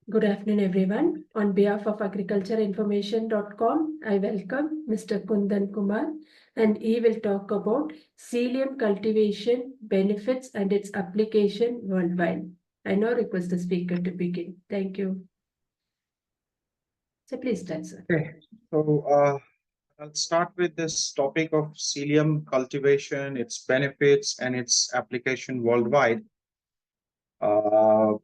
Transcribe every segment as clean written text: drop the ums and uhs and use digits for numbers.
Good afternoon, everyone. On behalf of agricultureinformation.com, I welcome Mr. Kundan Kumar, and he will talk about psyllium cultivation benefits and its application worldwide. I now request the speaker to begin. Thank you. So please start, sir. Okay, so I'll start with this topic of psyllium cultivation, its benefits, and its application worldwide. Uh,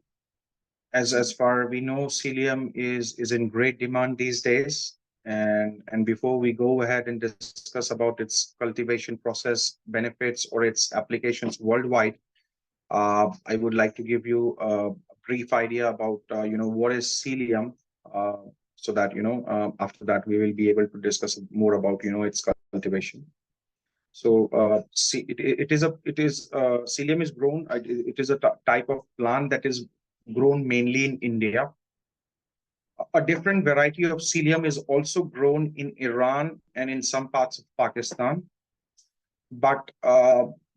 as far we know, psyllium is in great demand these days. And before we go ahead and discuss about its cultivation process benefits or its applications worldwide, I would like to give you a brief idea about what is psyllium, uh, so that after that we will be able to discuss more about its cultivation. So psyllium is grown. It is a type of plant that is grown mainly in India. A different variety of psyllium is also grown in Iran and in some parts of Pakistan, but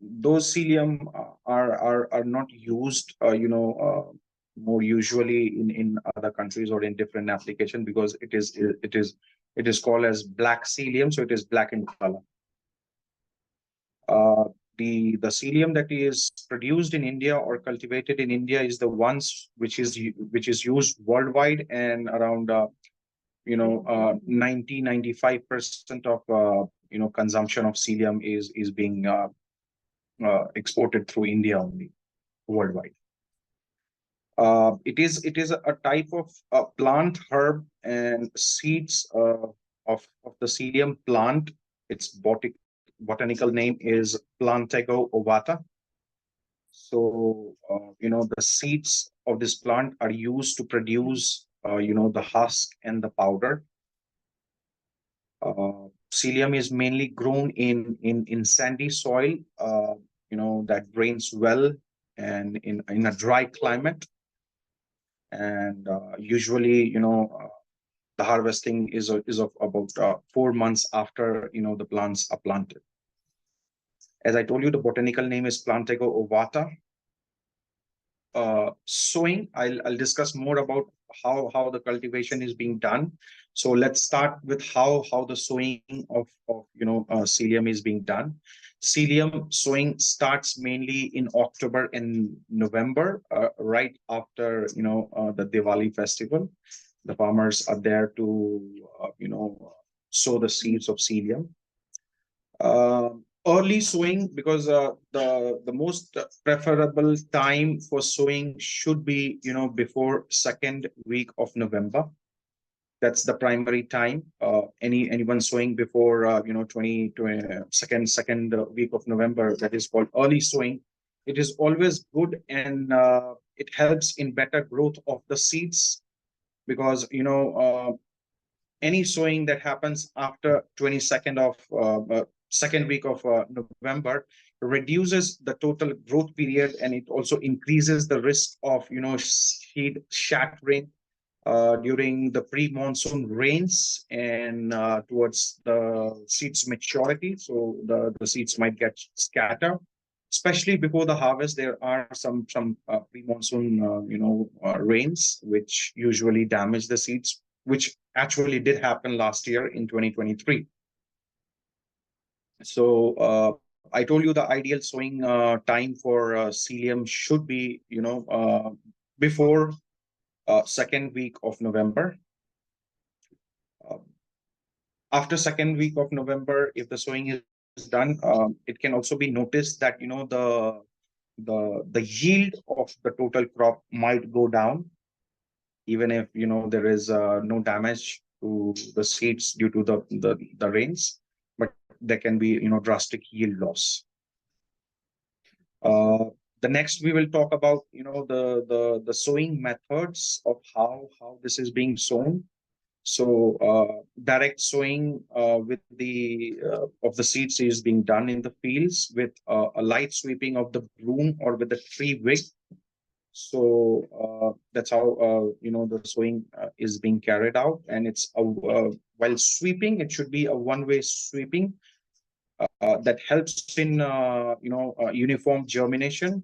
those psyllium are not used, more usually in other countries or in different application, because it is called as black psyllium, so it is black in color. Uh, the psyllium that is produced in India or cultivated in India is the ones which is used worldwide, and around 95% of consumption of psyllium is being exported through India only, worldwide. It is a type of plant herb and seeds of the psyllium plant. Its botanical name is Plantago ovata. So the seeds of this plant are used to produce the husk and the powder. Psyllium is mainly grown in sandy soil, that drains well, and in a dry climate. And usually, the harvesting is of about 4 months after the plants are planted. As I told you, the botanical name is Plantago ovata. Sowing, I'll discuss more about how the cultivation is being done. So let's start with how the sowing of psyllium is being done. Psyllium sowing starts mainly in October and November, right after the Diwali festival. The farmers are there to sow the seeds of psyllium. uh, Early sowing, because the most preferable time for sowing should be before second week of November. That's the primary time. Anyone sowing before 20 second week of November, that is called early sowing. It is always good, and it helps in better growth of the seeds, because any sowing that happens after 22nd of second week of November reduces the total growth period, and it also increases the risk of seed shattering during the pre-monsoon rains, and towards the seeds maturity. So the seeds might get scattered, especially before the harvest. There are some pre-monsoon rains which usually damage the seeds, which actually did happen last year in 2023. So I told you the ideal sowing time for psyllium should be before second week of November. Uh, After second week of November, if the sowing is done, it can also be noticed that the yield of the total crop might go down, even if there is no damage to the seeds due to the rains, but there can be drastic yield loss. uh, the next we will talk about the sowing methods of how this is being sown. So direct sowing with the of the seeds is being done in the fields with a light sweeping of the broom or with the tree wig. So that's how the sowing is being carried out, and it's while sweeping, it should be a one-way sweeping that helps in uniform germination.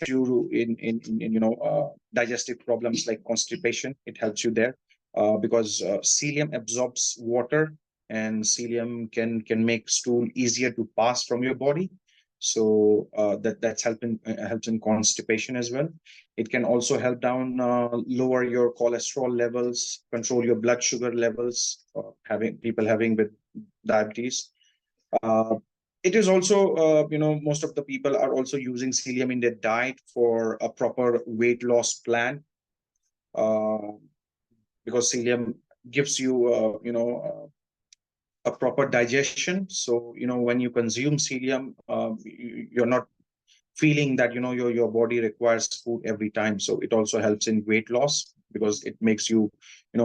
you in digestive problems like constipation. It helps you there because psyllium absorbs water, and psyllium can make stool easier to pass from your body. So that's helping helps in constipation as well. It can also help down lower your cholesterol levels, control your blood sugar levels. Having people having with diabetes. Uh, it is also, most of the people are also using psyllium in their diet for a proper weight loss plan, uh, because psyllium gives you, a proper digestion. So, when you consume psyllium, you're not feeling that, your body requires food every time. So it also helps in weight loss because it makes you,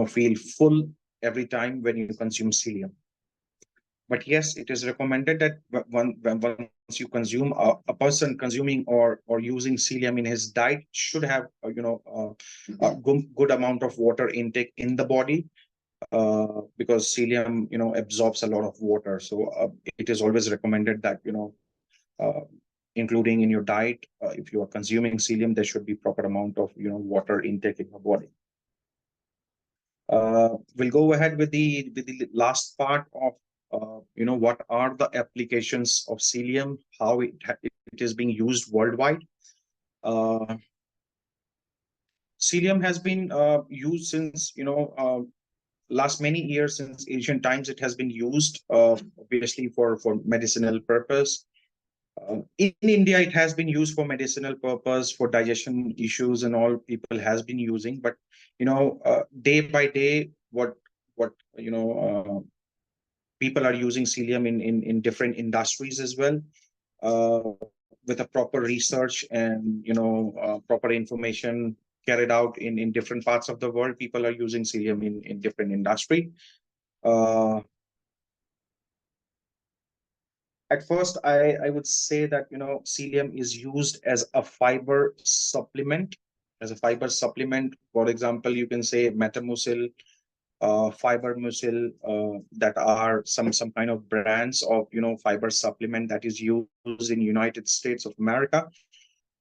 feel full every time when you consume psyllium. But yes, it is recommended that once you consume, a person consuming or using psyllium in his diet should have a good amount of water intake in the body, because psyllium absorbs a lot of water. So it is always recommended that uh, including in your diet, if you are consuming psyllium, there should be proper amount of water intake in your body. We'll go ahead with the last part of what are the applications of psyllium, how it is being used worldwide. Uh, Psyllium has been used since last many years, since ancient times. It has been used obviously for medicinal purpose. In India, it has been used for medicinal purpose, for digestion issues, and all people has been using. But day by day, what people are using psyllium in different industries as well, uh, with a proper research and proper information carried out in different parts of the world. People are using psyllium in different industry. Uh, at first, I would say that psyllium is used as a fiber supplement. As a fiber supplement, for example, you can say metamucil, fiber mucil, that are some kind of brands of fiber supplement that is used in United States of America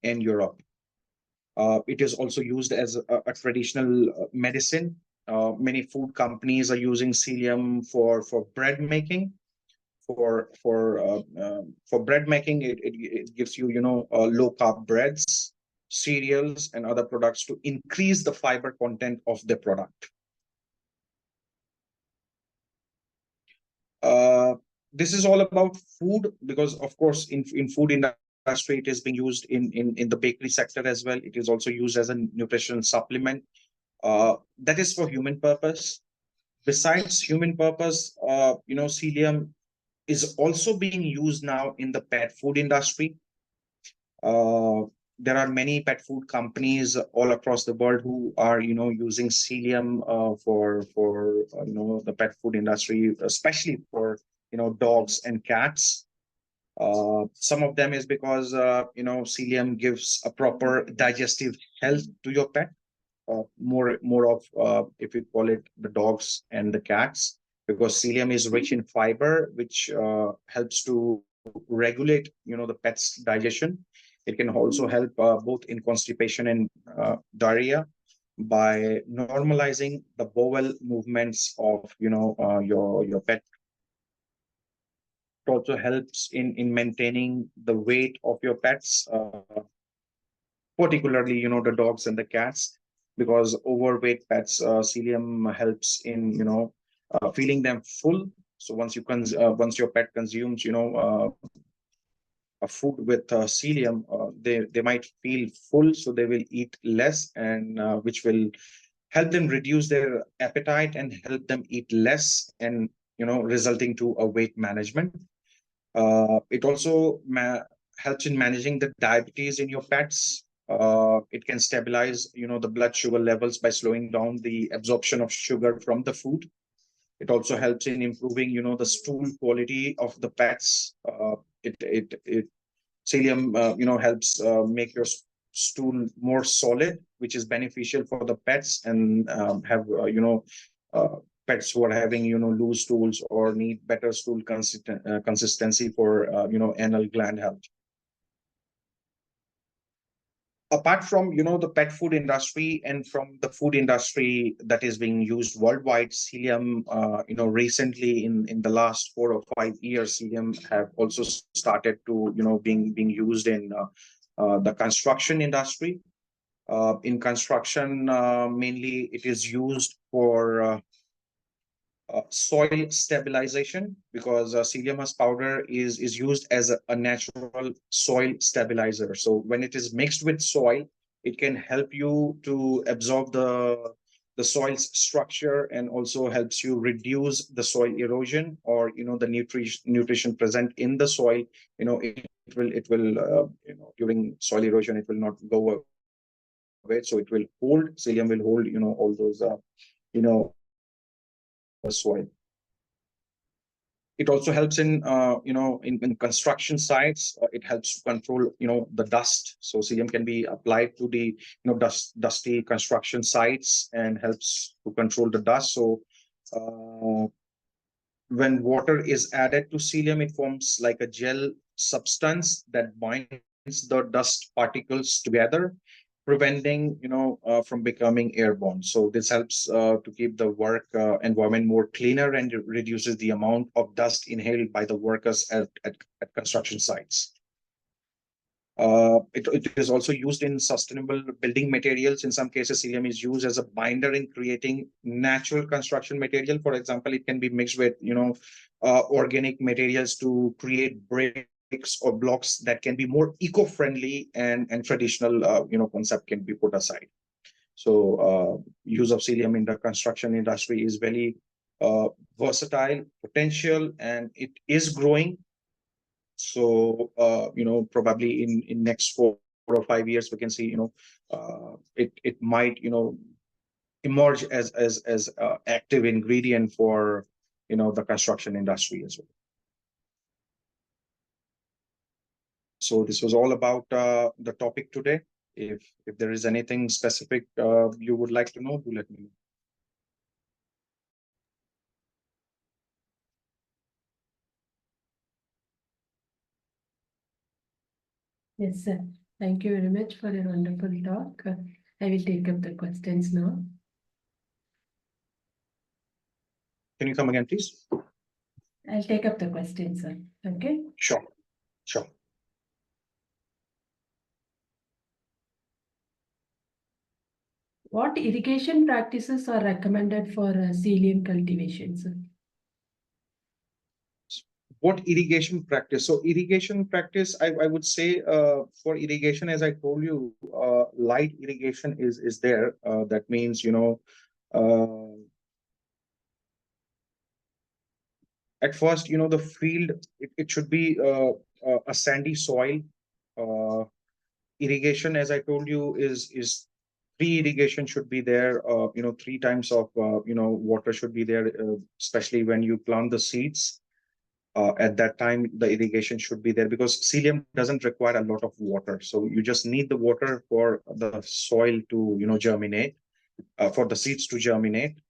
and Europe. It is also used as a traditional medicine. Many food companies are using psyllium for bread making. For bread making, it gives you low carb breads, cereals, and other products to increase the fiber content of the product. Uh, this is all about food because, of course, in food industry, it is being used in the bakery sector as well. It is also used as a nutritional supplement. That is for human purpose. Besides human purpose, psyllium is also being used now in the pet food industry. Uh, there are many pet food companies all across the world who are, using psyllium for the pet food industry, especially for dogs and cats. Some of them is because psyllium gives a proper digestive health to your pet. More of if you call it the dogs and the cats, because psyllium is rich in fiber, which helps to regulate the pet's digestion. It can also help both in constipation and diarrhea by normalizing the bowel movements of your pet. It also helps in maintaining the weight of your pets, particularly the dogs and the cats, because overweight pets, psyllium helps in feeling them full. So once your pet consumes a food with psyllium, they might feel full, so they will eat less, and which will help them reduce their appetite and help them eat less, and resulting to a weight management. It also helps in managing the diabetes in your pets. It can stabilize, the blood sugar levels by slowing down the absorption of sugar from the food. It also helps in improving, the stool quality of the pets. It Psyllium, helps make your stool more solid, which is beneficial for the pets, and have uh, pets who are having loose stools or need better stool consistency for anal gland health. apart from the pet food industry and from the food industry that is being used worldwide, psyllium, recently in the last 4 or 5 years, psyllium have also started to being used in the construction industry. In construction, mainly it is used for soil stabilization, because psyllium husk powder is used as a natural soil stabilizer. So when it is mixed with soil, it can help you to absorb the soil's structure, and also helps you reduce the soil erosion, or the nutrition present in the soil. During soil erosion, it will not go away, so it will hold, psyllium will hold all those soil. It also helps in construction sites. It helps to control the dust. So psyllium can be applied to the dusty construction sites, and helps to control the dust. So uh, when water is added to psyllium, it forms like a gel substance that binds the dust particles together, preventing from becoming airborne. So this helps to keep the work environment more cleaner, and reduces the amount of dust inhaled by the workers at construction sites. It is also used in sustainable building materials. In some cases, psyllium is used as a binder in creating natural construction material. For example, it can be mixed with organic materials to create bricks or blocks that can be more eco-friendly, and traditional concept can be put aside. So use of psyllium in the construction industry is very versatile, potential, and it is growing. So probably in next 4 or 5 years, we can see it might emerge as active ingredient for the construction industry as well. So this was all about the topic today. If there is anything specific you would like to know, do let me know. Yes, sir. Thank you very much for your wonderful talk. I will take up the questions now. Can you come again, please? I'll take up the questions, sir. Okay. Sure. Sure. What irrigation practices are recommended for psyllium cultivation, sir? What irrigation practice? So irrigation practice, I would say for irrigation, as I told you, light irrigation is there. That means uh, at first the field, it should be a sandy soil. uh, Irrigation, as I told you, is three irrigation should be there. 3 times of water should be there, especially when you plant the seeds. At that time, the irrigation should be there, because psyllium doesn't require a lot of water. So you just need the water for the soil to germinate, for the seeds to germinate.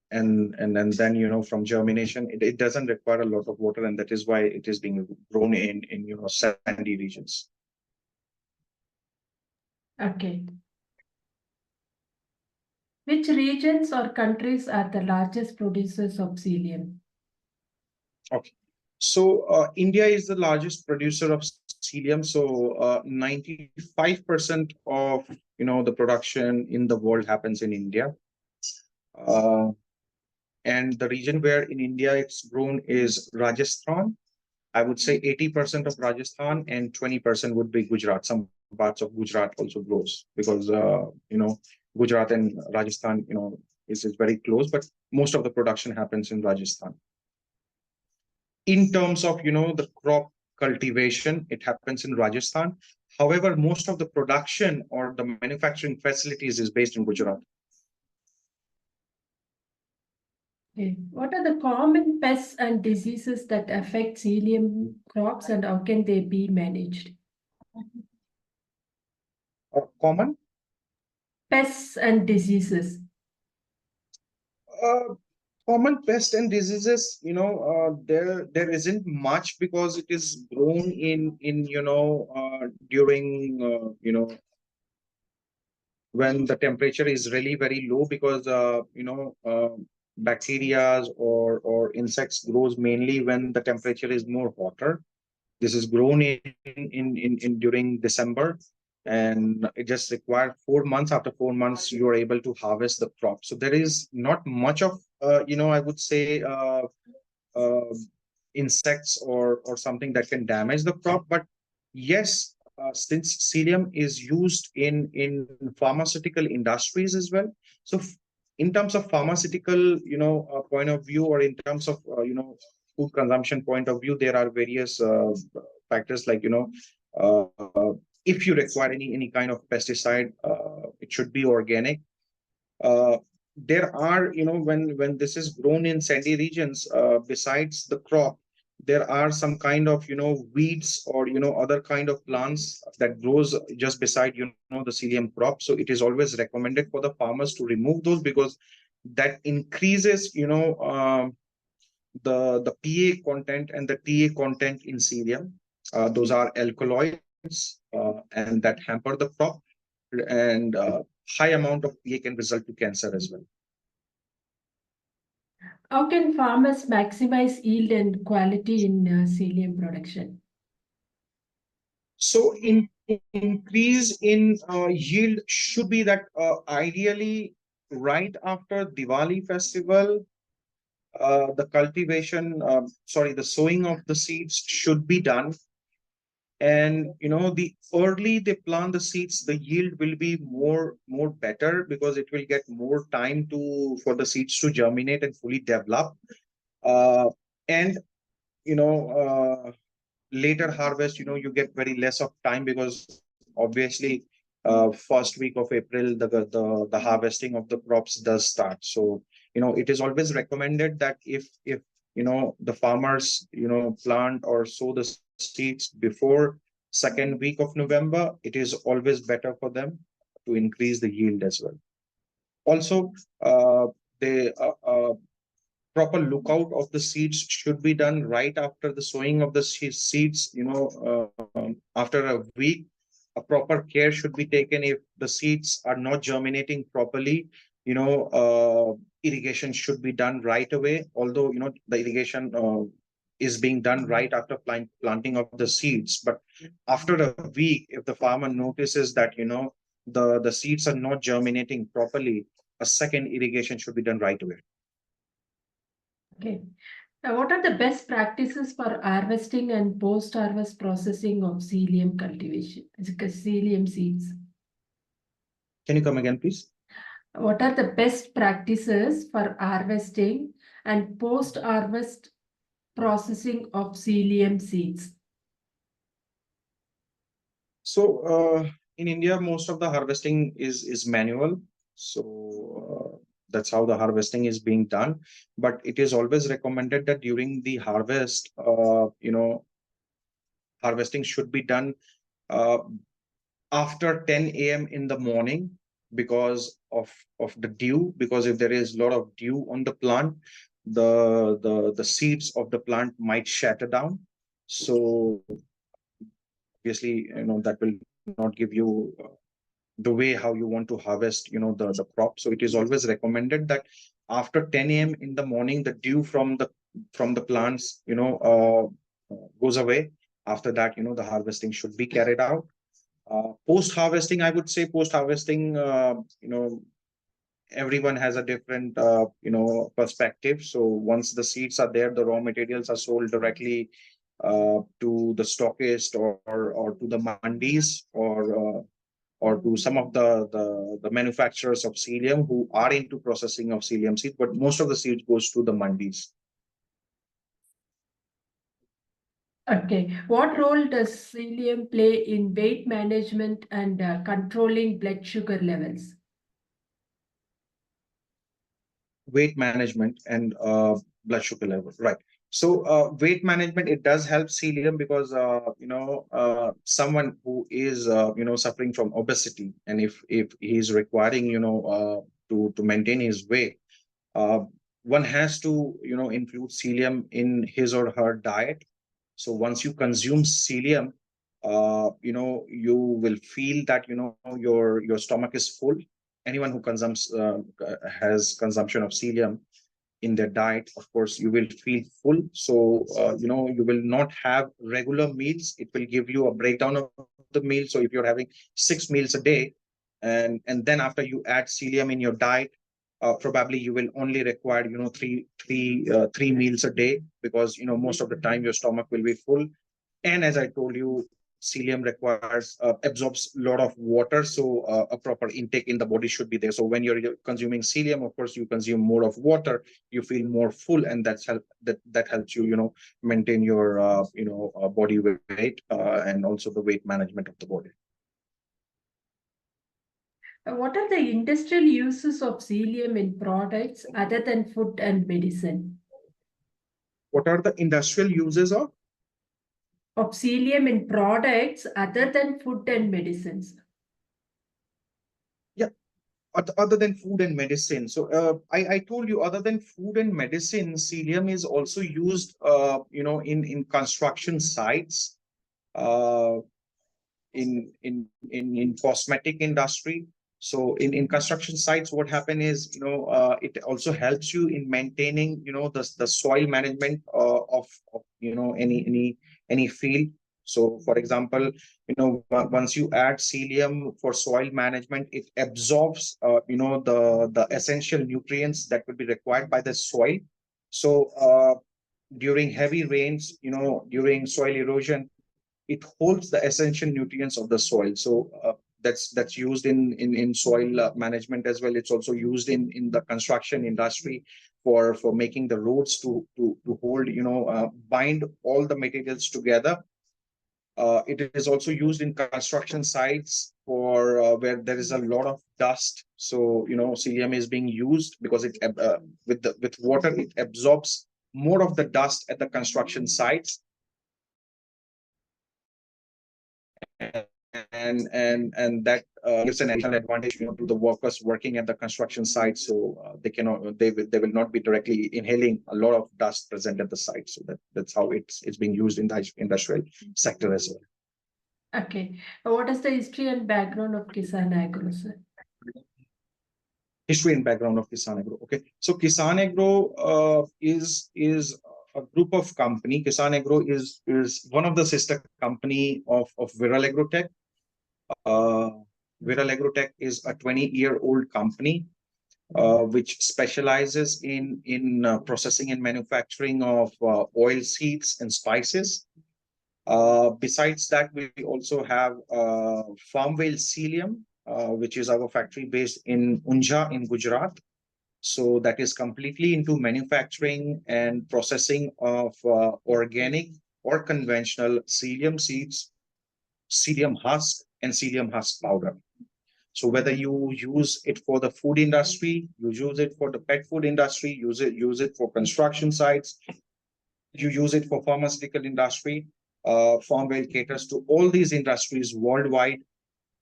And then from germination, it doesn't require a lot of water, and that is why it is being grown in sandy regions. Okay. Which regions or countries are the largest producers of psyllium? Okay. So India is the largest producer of psyllium. So 95% of the production in the world happens in India. And the region where in India it's grown is Rajasthan. I would say 80% of Rajasthan, and 20% would be Gujarat. Some parts of Gujarat also grows, because Gujarat and Rajasthan is very close, but most of the production happens in Rajasthan. In terms of the crop cultivation, it happens in Rajasthan. However, most of the production or the manufacturing facilities is based in Gujarat. Okay. What are the common pests and diseases that affect psyllium crops, and how can they be managed? Common Pests and diseases. uh, common pests and diseases, there isn't much, because it is grown in during when the temperature is really very low, because bacteria or insects grows mainly when the temperature is more hotter. This is grown in during December, and it just requires 4 months. After 4 months, you are able to harvest the crop. So there is not much of I would say uh, insects or something that can damage the crop. But yes, since psyllium is used in pharmaceutical industries as well, so in terms of pharmaceutical point of view, or in terms of food consumption point of view, there are various factors like if you require any kind of pesticide, it should be organic. uh, there are, when this is grown in sandy regions, besides the crop, there are some kind of weeds or other kind of plants that grows just beside the psyllium crop. So it is always recommended for the farmers to remove those, because that increases the Pa content and the Ta content in psyllium. Those are alkaloids, and that hamper the crop, and high amount of Pa can result to cancer as well. How can farmers maximize yield and quality in psyllium production? So increase in yield should be that ideally right after Diwali festival, the cultivation, the sowing of the seeds should be done. And the early they plant the seeds, the yield will be more better, because it will get more time to for the seeds to germinate and fully develop. And you know later harvest, you get very less of time, because obviously first week of April, the harvesting of the crops does start. So it is always recommended that if the farmers plant or sow the seeds before second week of November, it is always better for them to increase the yield as well. Also, they proper lookout of the seeds should be done right after the sowing of the seeds. After a week, a proper care should be taken. If the seeds are not germinating properly, irrigation should be done right away. Although the irrigation is being done right after planting of the seeds, but after a week, if the farmer notices that the seeds are not germinating properly, a second irrigation should be done right away. Okay. Now, what are the best practices for harvesting and post-harvest processing of psyllium cultivation, psyllium seeds? Can you come again, please? What are the best practices for harvesting and post-harvest processing of psyllium seeds? So in India, most of the harvesting is manual. So that's how the harvesting is being done. But it is always recommended that during the harvest, harvesting should be done uh, after 10 a.m. in the morning, because of the dew. Because if there is a lot of dew on the plant, the seeds of the plant might shatter down. So obviously, that will not give you the way how you want to harvest the crop. So it is always recommended that after 10 a.m. in the morning, the dew from the plants goes away. After that, the harvesting should be carried out. Post harvesting, I would say, post harvesting, everyone has a different perspective. So once the seeds are there, the raw materials are sold directly to the stockist, or to the mandis, or to some of the manufacturers of psyllium who are into processing of psyllium seeds, but most of the seeds goes to the mandis. Okay. What role does psyllium play in weight management and controlling blood sugar levels? Weight management and blood sugar level, right? So weight management, it does help psyllium, because someone who is suffering from obesity, and if he is requiring to maintain his weight, uh, one has to include psyllium in his or her diet. So once you consume psyllium, you will feel that your stomach is full. Anyone who consumes has consumption of psyllium in their diet, of course, you will feel full. So you will not have regular meals. It will give you a breakdown of the meal. So if you're having 6 meals a day, and then after you add psyllium in your diet, probably you will only require three meals a day, because most of the time your stomach will be full. And as I told you, psyllium requires absorbs a lot of water, so a proper intake in the body should be there. So when you're consuming psyllium, of course, you consume more of water, you feel more full, and that helps you, maintain your body weight, and also the weight management of the body. What are the industrial uses of psyllium in products other than food and medicine? What are the industrial uses Of psyllium in products other than food and medicines? Yeah, other than food and medicine. So I told you, other than food and medicine, psyllium is also used in construction sites, uh, in cosmetic industry. So in construction sites, what happen is, it also helps you in maintaining, the soil management of any field. So for example, once you add psyllium for soil management, it absorbs the essential nutrients that will be required by the soil. So during heavy rains, during soil erosion, it holds the essential nutrients of the soil. So that's used in soil management as well. It's also used in the construction industry for making the roads to hold, bind all the materials together. It is also used in construction sites for where there is a lot of dust. So psyllium is being used because it with water, it absorbs more of the dust at the construction sites, and that gives an additional advantage, to the workers working at the construction site. So they will not be directly inhaling a lot of dust present at the site. So that's how it's being used in the industrial sector as well. Okay. What is the history and background of Kisan Agro, sir? History and background of Kisan Agro. Okay, so Kisan Agro is a group of company. Kisan Agro is one of the sister company of Viral Agrotech. Uh, Viral Agrotech is a 20-year-old company which specializes in processing and manufacturing of oil seeds and spices. Besides that, we also have Farmvale Psyllium, which is our factory based in Unja in Gujarat. So that is completely into manufacturing and processing of organic or conventional psyllium seeds, psyllium husk, and psyllium husk powder. So whether you use it for the food industry, you use it for the pet food industry, use it for construction sites, you use it for pharmaceutical industry, Farmwell caters to all these industries worldwide,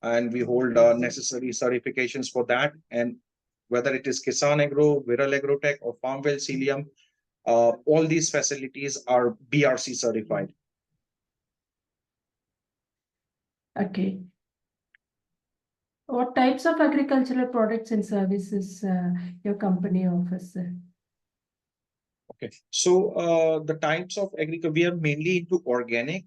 and we hold necessary certifications for that. And whether it is Kisan Agro, Viral Agrotech, or Farmwell Psyllium, all these facilities are BRC certified. Okay. What types of agricultural products and services your company offers, sir? Okay, so the types of agriculture, we are mainly into organic.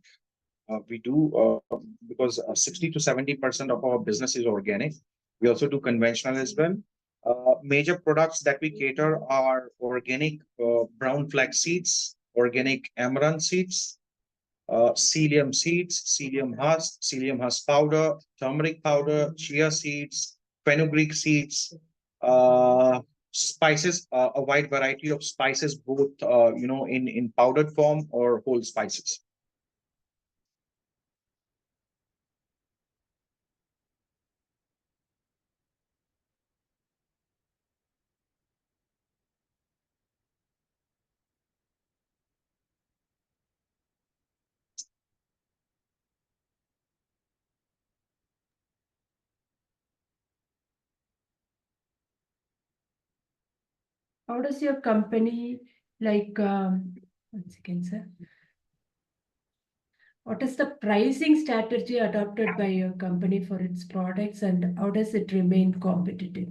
We do because 60 to 70% of our business is organic. We also do conventional as well. Major products that we cater are organic brown flax seeds, organic amaranth seeds, psyllium seeds, psyllium husk powder, turmeric powder, chia seeds, fenugreek seeds, spices, a wide variety of spices, both in powdered form or whole spices. How does your company, like, 1 second, sir. What is the pricing strategy adopted by your company for its products and how does it remain competitive?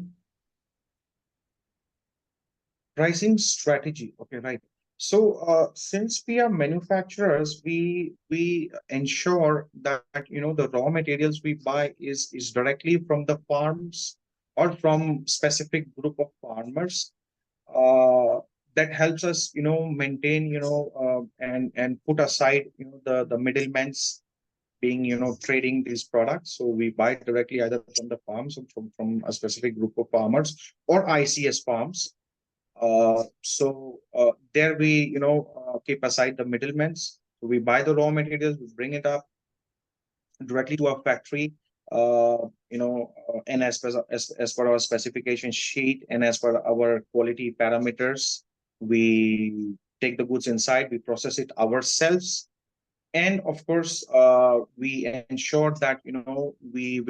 Pricing strategy. Okay, right. So since we are manufacturers, we ensure that the raw materials we buy is directly from the farms or from specific group of farmers. uh, that helps us maintain and put aside the middlemen's being trading these products. So we buy directly either from the farms or from a specific group of farmers or ICS farms. There we keep aside the middlemen. So we buy the raw materials, we bring it up directly to our factory, and as per our specification sheet and as per our quality parameters, we take the goods inside, we process it ourselves, and of course, we ensure that we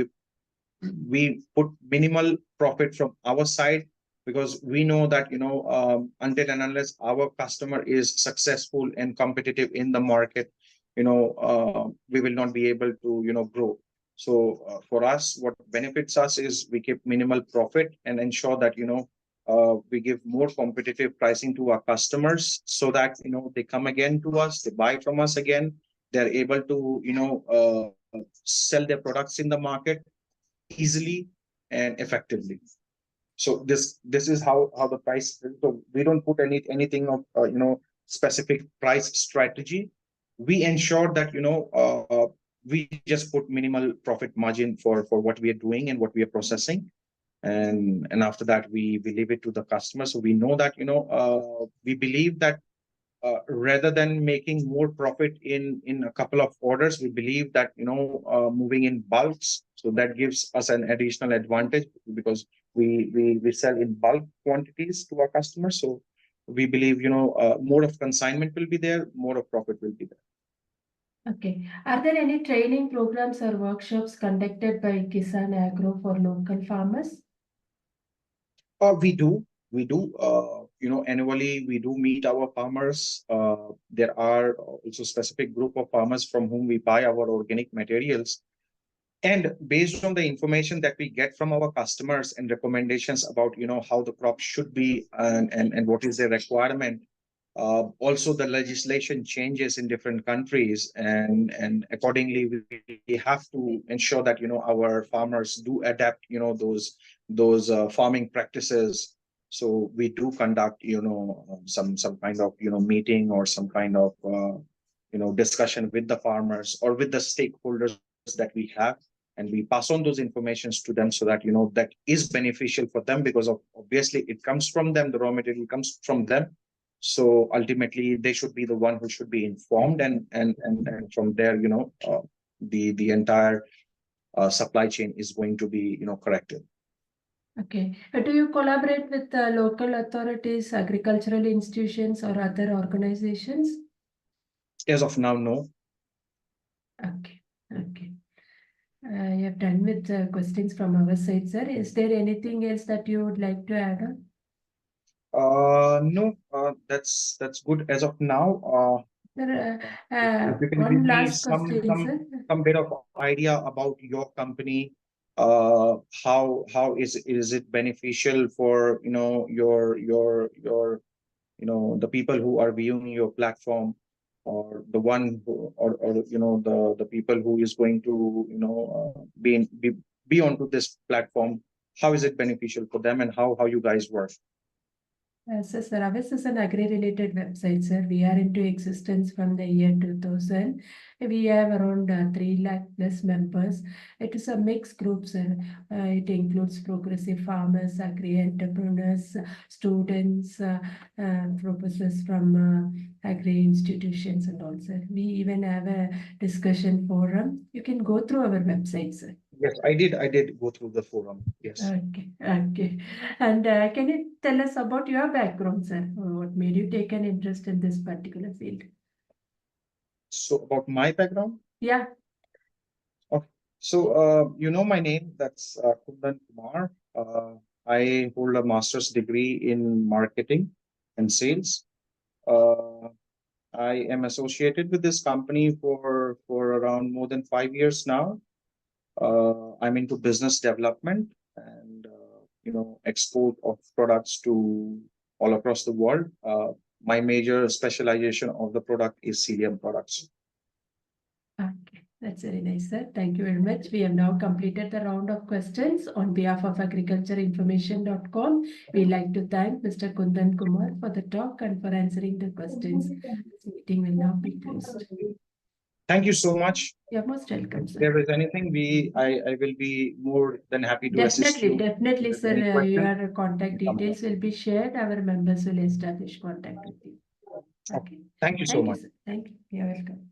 put minimal profit from our side, because we know that until and unless our customer is successful and competitive in the market, we will not be able to grow. So for us, what benefits us is we keep minimal profit and ensure that we give more competitive pricing to our customers, so that they come again to us, they buy from us again, they're able to sell their products in the market easily and effectively. So this is how the price. So we don't put anything of specific price strategy. We ensure that we just put minimal profit margin for what we are doing and what we are processing, and after that we leave it to the customer. So we know that we believe that rather than making more profit in a couple of orders, we believe that moving in bulks, so that gives us an additional advantage, because we sell in bulk quantities to our customers. So we believe more of consignment will be there, more of profit will be there. Okay. Are there any training programs or workshops conducted by Kisan Agro for local farmers? We do. We do. Annually we do meet our farmers. There are also specific group of farmers from whom we buy our organic materials. And based on the information that we get from our customers and recommendations about how the crop should be, and what is their requirement, also the legislation changes in different countries, and accordingly we have to ensure that our farmers do adapt those farming practices. So we do conduct some kind of meeting or some kind of discussion with the farmers or with the stakeholders that we have, and we pass on those informations to them, so that that is beneficial for them, because obviously it comes from them, the raw material comes from them. So ultimately they should be the one who should be informed, and from there the entire supply chain is going to be corrected. Okay. Do you collaborate with local authorities, agricultural institutions, or other organizations? As of now, no. Okay. Okay. You have done with questions from our side, sir. Is there anything else that you would like to add on? No, that's good as of now. Sir, If you can give one me last question, sir. some bit of idea about your company, how is it beneficial for your the people who are viewing your platform, or the one who, or the people who is going to be onto this platform, how is it beneficial for them, and how you guys work? So, sir, ours is an agri-related website, sir. We are into existence from the year 2000. We have around 3 lakh plus members. It is a mixed group, sir. It includes progressive farmers, agri entrepreneurs, students, professors from agri institutions, and all, sir. We even have a discussion forum. You can go through our website, sir. Yes, I did go through the forum. Yes. Okay, okay. And can you tell us about your background, sir? What made you take an interest in this particular field? So about my background. Yeah. Okay. So my name, that's Kundan Kumar. I hold a master's degree in marketing and sales. Uh, I am associated with this company for around more than 5 years now. I'm into business development and export of products to all across the world. My major specialization of the product is Psyllium products. Okay, that's very nice, sir. Thank you very much. We have now completed the round of questions. On behalf of agricultureinformation.com, we like to thank Mr. Kundan Kumar for the talk and for answering the questions. This meeting will now be closed. Thank you so much. You're most welcome, If sir. there is anything, I will be more than happy to assist you. Definitely, If sir. there's any question, Your contact details will be shared. Our members will establish contact with you. Okay. Thank you so much. Sir. Thank you. You're welcome.